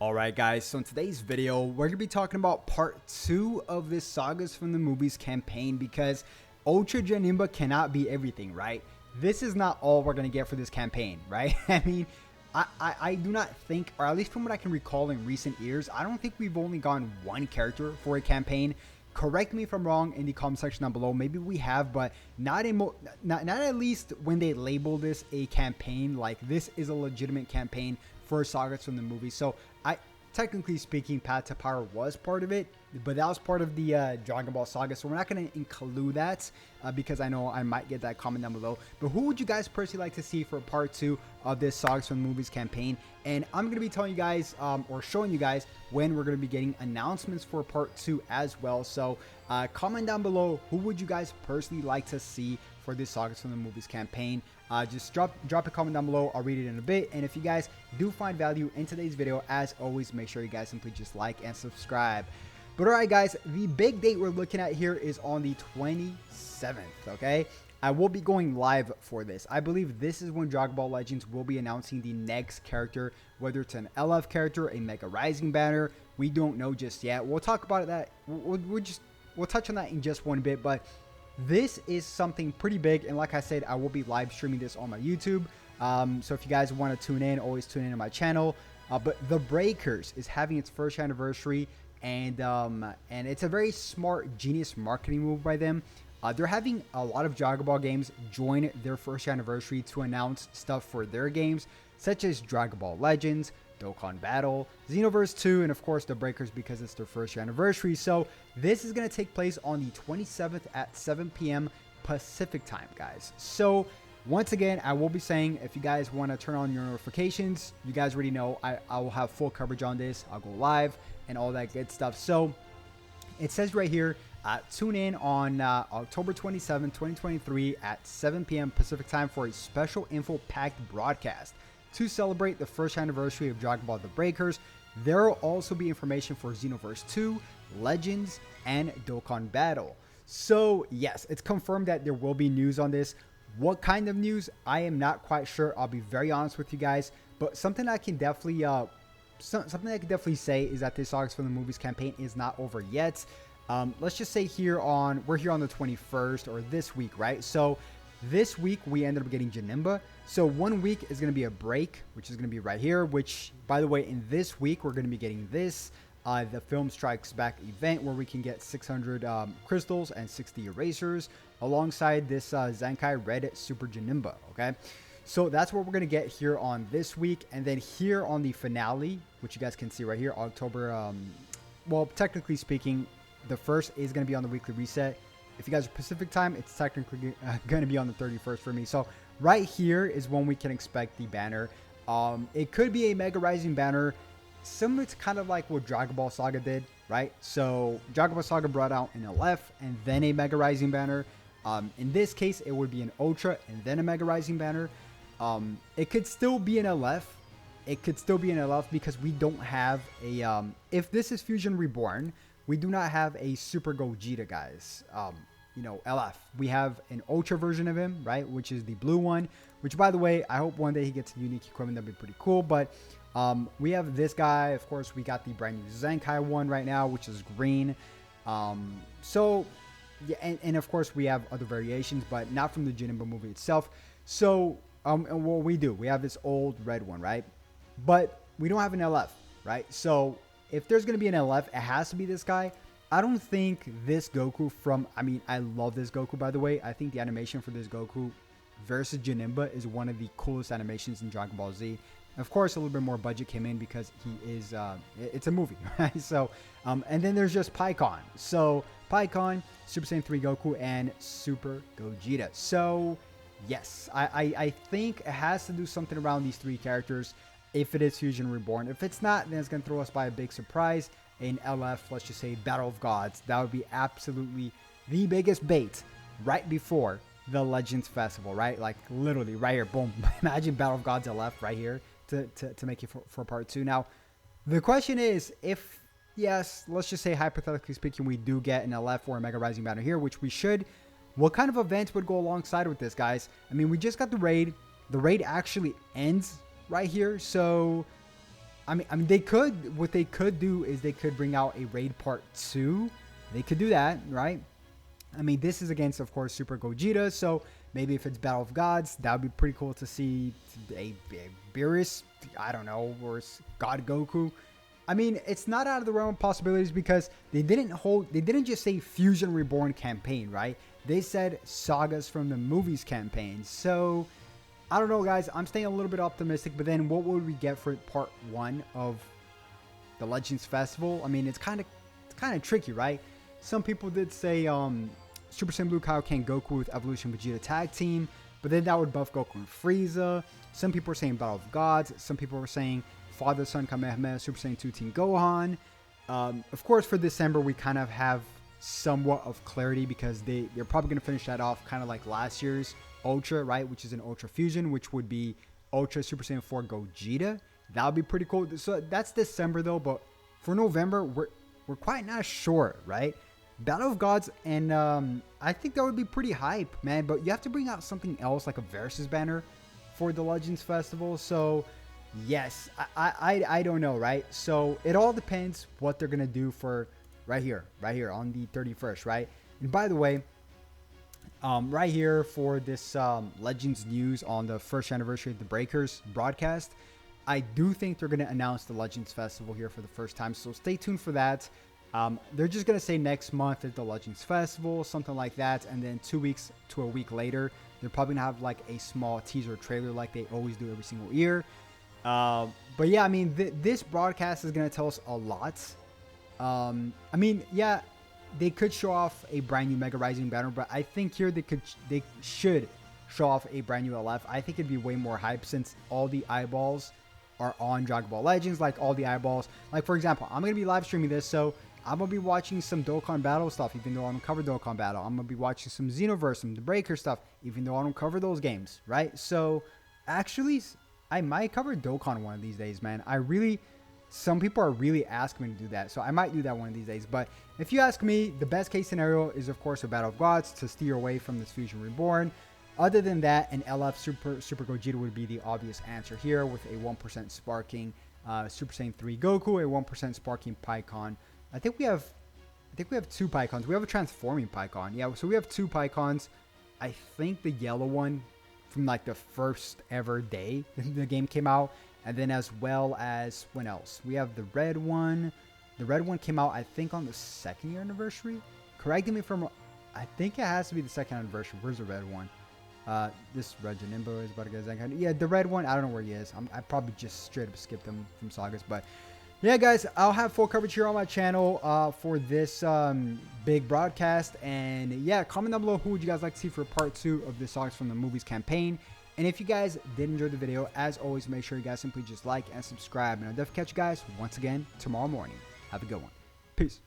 Alright guys, so in today's video, we're going to be talking about part 2 of this Sagas from the Movies campaign because Ultra Janemba cannot be everything, right? This is not all we're going to get for this campaign, right? I mean, I do not think, or at least from what I can recall in recent years, I don't think we've only gone one character for a campaign. Correct me if I'm wrong in the comment section down below. Maybe we have, but not at least when they label this a campaign. Like, this is a legitimate campaign for Sagas from the movie. So technically speaking, Path to Power was part of it, but that was part of the Dragon Ball Saga, so we're not going to include that because I know I might get that comment down below. But who would you guys personally like to see for part 2 of this Sagas from the Movies campaign? And I'm going to be telling you guys or showing you guys when we're going to be getting announcements for part 2 as well. So comment down below, who would you guys personally like to see for this Sagas from the Movies campaign? Just drop a comment down below. I'll read it in a bit. And if you guys do find value in today's video, as always, make sure you guys simply just like and subscribe. But alright guys, the big date we're looking at here is on the 27th, okay? I will be going live for this. I believe this is when Dragon Ball Legends will be announcing the next character, whether it's an LF character, a Mega Rising banner. We don't know just yet. We'll talk about that. We'll touch on that in just one bit, but this is something pretty big, and like I said, I will be live streaming this on my YouTube. So if you guys want to tune in, always tune in to my channel. But The Breakers is having its first anniversary, and it's a very smart, genius marketing move by them. They're having a lot of Dragon Ball games join their first anniversary to announce stuff for their games, such as Dragon Ball Legends, Dokkan Battle, Xenoverse 2, and of course The Breakers because it's their first anniversary. So this is going to take place on the 27th at 7 p.m. Pacific time, guys. So once again, I will be saying, if you guys want to turn on your notifications, you guys already know I will have full coverage on this. I'll go live and all that good stuff. So it says right here, tune in on October 27, 2023 at 7 p.m. Pacific time for a special info-packed broadcast to celebrate the first anniversary of Dragon Ball The Breakers. There will also be information for Xenoverse 2, Legends, and Dokkan Battle. So yes, it's confirmed that there will be news on this. What kind of news? I am not quite sure. I'll be very honest with you guys. But something I can definitely say is that this Sagas from the Movies campaign is not over yet. Let's just say we're here on the 21st, or this week, right? So this week we ended up getting Janemba. So 1 week is going to be a break, which is going to be right here, which, by the way, in this week we're going to be getting this the Film Strikes Back event, where we can get 600 crystals and 60 erasers alongside this Zenkai Red Super Janemba. Okay, so that's what we're going to get here on this week. And then here on the finale, which you guys can see right here, October, well, technically speaking, the first is going to be on the weekly reset. If you guys are Pacific time, it's technically going to be on the 31st for me. So right here is when we can expect the banner. It could be a Mega Rising banner, similar to kind of like what Dragon Ball Saga did, right? So Dragon Ball Saga brought out an LF and then a Mega Rising banner. In this case, it would be an Ultra and then a Mega Rising banner. It could still be an LF. It could still be an LF because we don't have a... if this is Fusion Reborn, we do not have a Super Gogeta, guys. You know, LF. We have an Ultra version of him, right? Which is the blue one. Which, by the way, I hope one day he gets unique equipment. That'd be pretty cool. But we have this guy. Of course, we got the brand new Zenkai one right now, which is green. So, yeah, and of course, we have other variations, but not from the Janemba movie itself. So, and what we have this old red one, right? But we don't have an LF, right? So, if there's going to be an LF, it has to be this guy. I don't think this Goku from... I mean, I love this Goku, by the way. I think the animation for this Goku versus Janemba is one of the coolest animations in Dragon Ball Z. Of course, a little bit more budget came in because he is... it's a movie, right? So, and then there's just Pikkon. So, Pikkon, Super Saiyan 3 Goku, and Super Gogeta. So, yes, I think it has to do something around these three characters if it is Fusion Reborn. If it's not, then it's going to throw us by a big surprise. In LF, let's just say Battle of Gods. That would be absolutely the biggest bait right before the Legends Festival, right? Like, literally, right here, boom. Imagine Battle of Gods LF right here to make it for part 2. Now, the question is, if, yes, let's just say, hypothetically speaking, we do get an LF or a Mega Rising banner here, which we should, what kind of event would go alongside with this, guys? I mean, we just got the raid. The raid actually ends right here, so I mean, they could. What they could do is they could bring out a raid part 2. They could do that, right? I mean, this is against, of course, Super Gogeta. So maybe if it's Battle of Gods, that would be pretty cool to see a Beerus, I don't know, or God Goku. I mean, it's not out of the realm of possibilities because they didn't just say Fusion Reborn campaign, right? They said Sagas from the Movies campaign. So I don't know, guys. I'm staying a little bit optimistic, but then what would we get for part 1 of the Legends Festival? I mean, it's kind of tricky, right? Some people did say Super Saiyan Blue Kaioken Goku with Evolution Vegeta tag team, but then that would buff Goku and Frieza. Some people were saying Battle of Gods. Some people were saying Father Son Kamehameha Super Saiyan 2 Team Gohan. Of course, for December, we kind of have somewhat of clarity because they're probably going to finish that off kind of like last year's Ultra, right? Which is an Ultra Fusion, which would be Ultra Super Saiyan 4 Gogeta. That would be pretty cool. So that's December though, but for November, we're quite not sure, right? Battle of Gods, and I think that would be pretty hype, man. But you have to bring out something else like a Versus banner for the Legends Festival. So yes, I don't know, right? So it all depends what they're gonna do for right here on the 31st, right? And by the way, right here for this Legends news on the 1st anniversary of the Breakers broadcast, I do think they're gonna announce the Legends Festival here for the first time. So stay tuned for that. They're just going to say next month is the Legends Festival, something like that. And then 2 weeks to a week later, they're probably going to have like a small teaser trailer like they always do every single year. But yeah, I mean, this broadcast is going to tell us a lot. I mean, yeah, they could show off a brand new Mega Rising banner, but I think here they should show off a brand new LF. I think it'd be way more hype since all the eyeballs are on Dragon Ball Legends, like all the eyeballs. Like, for example, I'm going to be live streaming this, so I'm going to be watching some Dokkan Battle stuff, even though I don't cover Dokkan Battle. I'm going to be watching some Xenoverse, some The Breaker stuff, even though I don't cover those games, right? So, actually, I might cover Dokkan one of these days, man. Some people are really asking me to do that, so I might do that one of these days. But if you ask me, the best case scenario is, of course, a Battle of Gods to steer away from this Fusion Reborn. Other than that, an LF Super Gogeta would be the obvious answer here with a 1% sparking Super Saiyan 3 Goku, a 1% sparking Pikkon. I think we have 2 Pikkons. We have a transforming Pikkon. Yeah, so we have 2 Pikkons. I think the yellow one from like the first ever day the game came out. And then as well as, when else? We have the red one. The red one came out, I think, on the 2nd year anniversary. Correct me if I'm wrong. I think it has to be the 2nd anniversary. Where's the red one? This Red Janimbo is about to get Zenkai. Yeah, the red one, I don't know where he is. I probably just straight up skipped him from Sagas. But yeah, guys, I'll have full coverage here on my channel for this big broadcast. And yeah, comment down below who would you guys like to see for part 2 of this Sagas from the Movies campaign. And if you guys did enjoy the video, as always, make sure you guys simply just like and subscribe. And I'll definitely catch you guys once again tomorrow morning. Have a good one. Peace.